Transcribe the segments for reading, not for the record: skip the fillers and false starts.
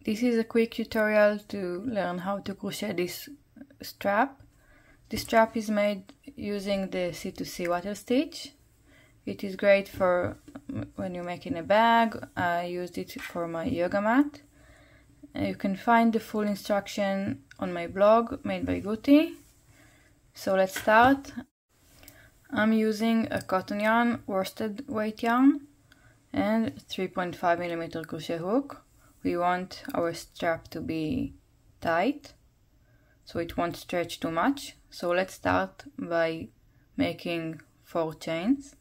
This is a quick tutorial to learn how to crochet this strap. This strap is made using the C2C Wattle stitch. It is great for when you're making a bag. I used it for my yoga mat. You can find the full instruction on my blog made by Guti. So let's start. I'm using a cotton yarn, worsted weight yarn, and 3.5mm crochet hook. We want our strap to be tight, so it won't stretch too much. So let's start by making 4 chains.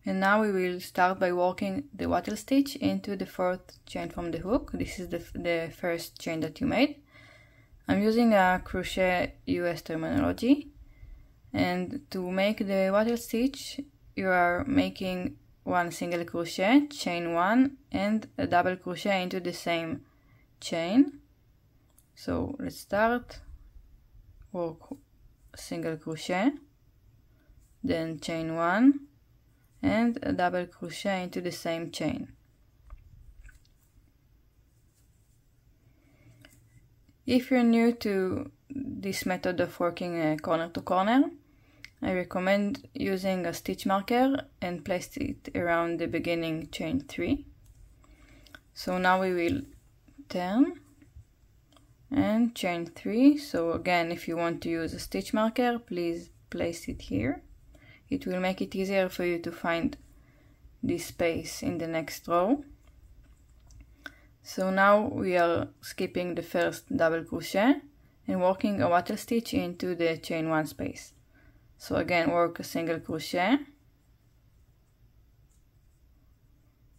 And now we will start by working the wattle stitch into the 4th chain from the hook. This is the first chain that you made. I'm using a crochet US terminology, and to make the wattle stitch you are making 1 single crochet, chain 1, and a double crochet into the same chain. So let's start. Work single crochet, then chain 1 and a double crochet into the same chain. If you're new to this method of working corner to corner, I recommend using a stitch marker and place it around the beginning chain 3. So now we will turn and chain 3. So again, if you want to use a stitch marker, please place it here. It will make it easier for you to find this space in the next row. So now we are skipping the first double crochet and working a wattle stitch into the chain 1 space. So again, work a single crochet,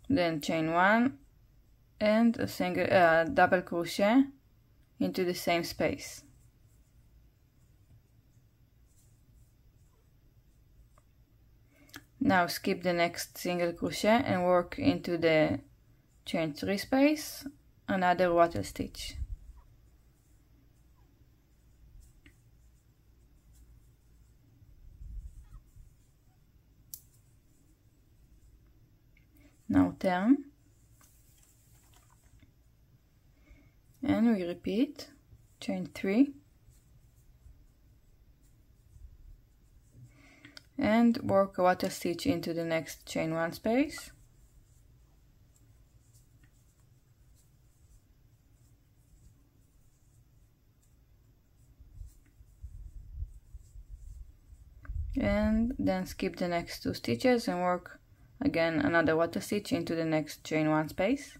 then chain 1 and a double crochet into the same space. Now skip the next single crochet and work into the chain 3 space, another wattle stitch. Now turn and we repeat chain 3 and work a wattle stitch into the next chain 1 space. And then skip the next 2 stitches and work again another wattle stitch into the next chain 1 space.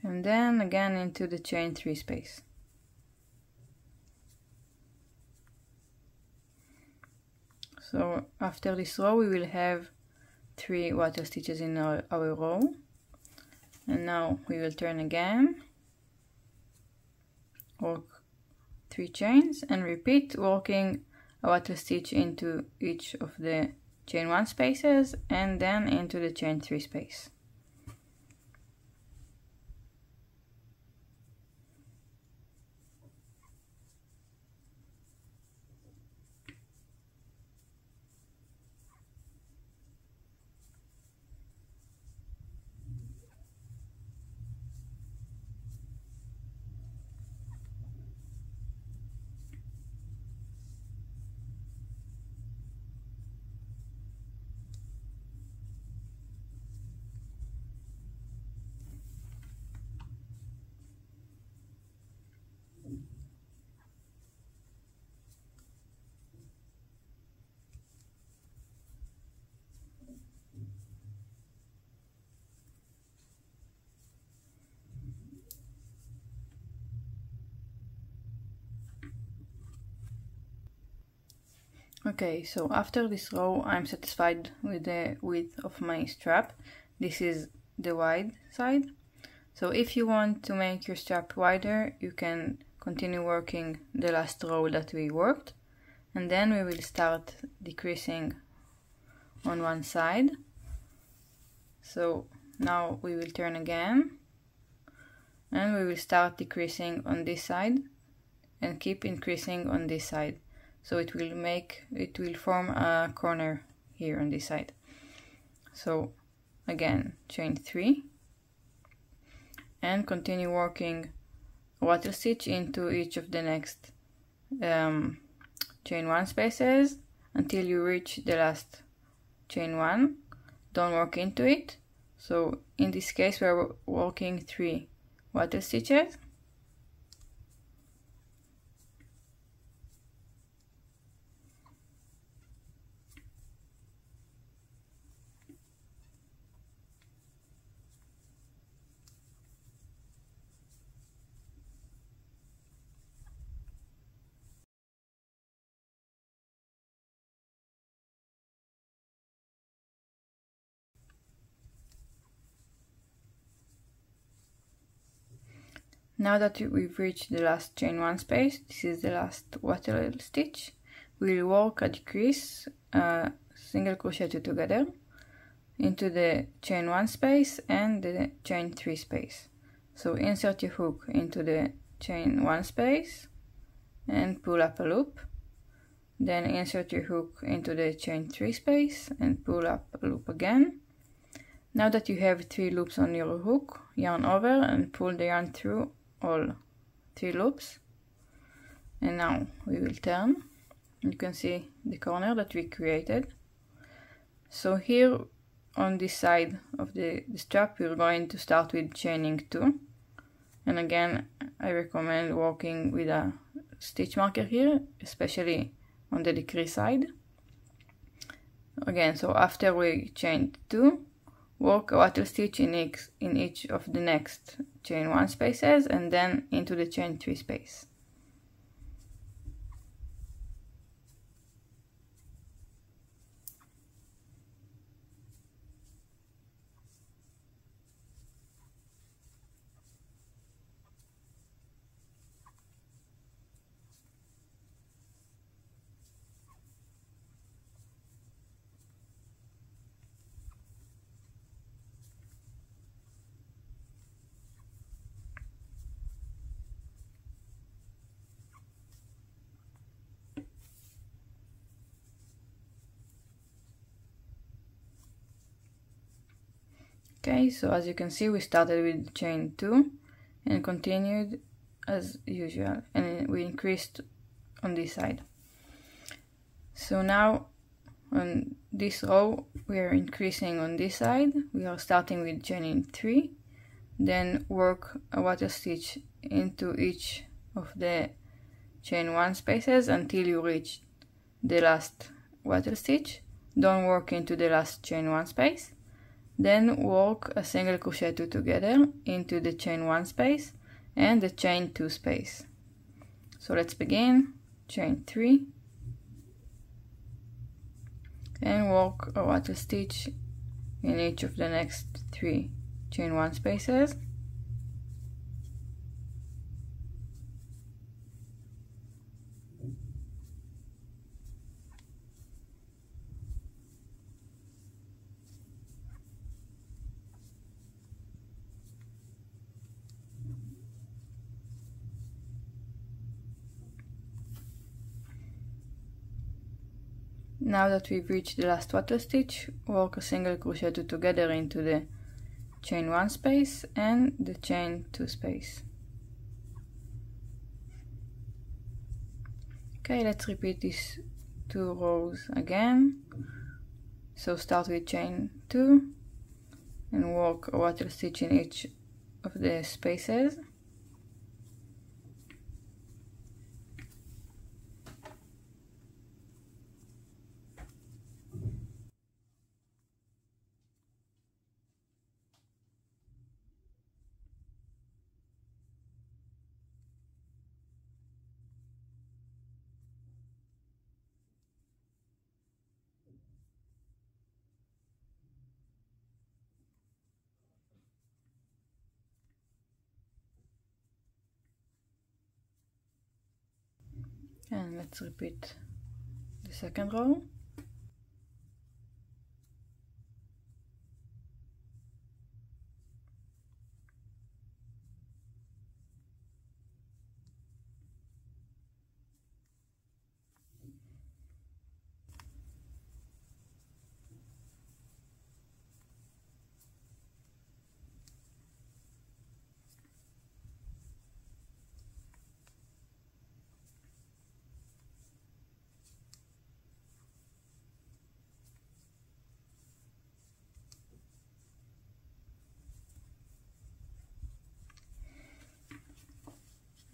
And then again into the chain 3 space. So after this row we will have 3 wattle stitches in our row. And now we will turn again, work 3 chains and repeat, working a wattle stitch into each of the chain 1 spaces and then into the chain 3 space. Okay, so after this row I'm satisfied with the width of my strap. This is the wide side. So if you want to make your strap wider, you can continue working the last row that we worked, and then we will start decreasing on one side. So now we will turn again and we will start decreasing on this side and keep increasing on this side, so it will form a corner here on this side. So again, chain 3 and continue working wattle stitch into each of the next chain 1 spaces until you reach the last chain 1. Don't work into it. So in this case we are working 3 wattle stitches. Now that we've reached the last chain 1 space, this is the last wattle stitch, we'll work a decrease, single crochet 2 together into the chain 1 space and the chain 3 space. So insert your hook into the chain 1 space and pull up a loop. Then insert your hook into the chain 3 space and pull up a loop again. Now that you have 3 loops on your hook, yarn over and pull the yarn through all 3 loops. And now we will turn. You can see the corner that we created. So here on this side of the strap we're going to start with chaining 2. And again, I recommend working with a stitch marker here, especially on the decrease side. Again, so after we chain 2, work a wattle stitch in each of the next chain 1 spaces and then into the chain 3 space. Okay, so as you can see we started with chain 2 and continued as usual, and we increased on this side. So now on this row we are increasing on this side. We are starting with chaining 3, then work a wattle stitch into each of the chain 1 spaces until you reach the last wattle stitch. Don't work into the last chain 1 space. Then work a single crochet 2 together into the chain 1 space and the chain 2 space. So let's begin. Chain 3 and work a wattle stitch in each of the next 3 chain 1 spaces. Now that we've reached the last wattle stitch, work a single crochet 2 together into the chain 1 space and the chain 2 space. Okay, let's repeat these 2 rows again. So start with chain 2 and work a wattle stitch in each of the spaces. And let's repeat the second row.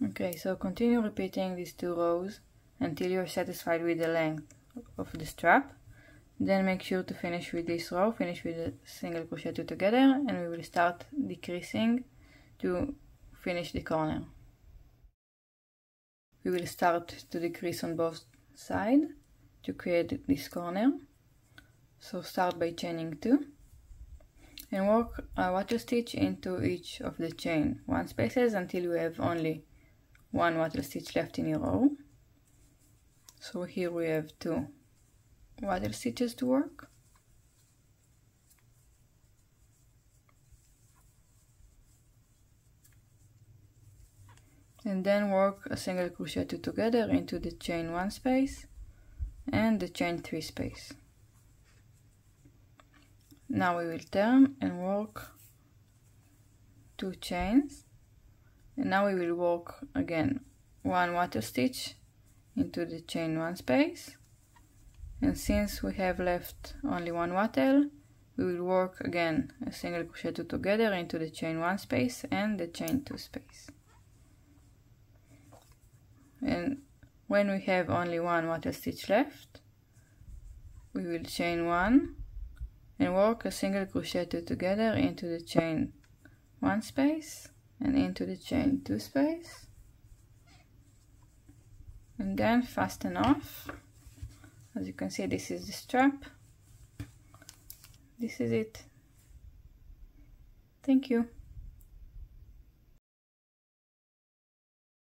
Okay, so continue repeating these 2 rows until you're satisfied with the length of the strap. Then make sure to finish with this row, finish with a single crochet 2 together, and we will start decreasing to finish the corner. We will start to decrease on both sides to create this corner. So start by chaining 2 and work a wattle stitch into each of the chain 1 spaces until you have only 1 wattle stitch left in your row. So here we have 2 wattle stitches to work. And then work a single crochet 2 together into the chain 1 space and the chain 3 space. Now we will turn and work 2 chains, and now we will work again 1 wattle stitch into the chain 1 space, and since we have left only 1 wattle, we will work again a single crochet 2 together into the chain 1 space and the chain 2 space. And when we have only 1 wattle stitch left, we will chain 1 and work a single crochet 2 together into the chain 1 space and into the chain 2 space, and then fasten off. As you can see, this is the strap. This is it. Thank you.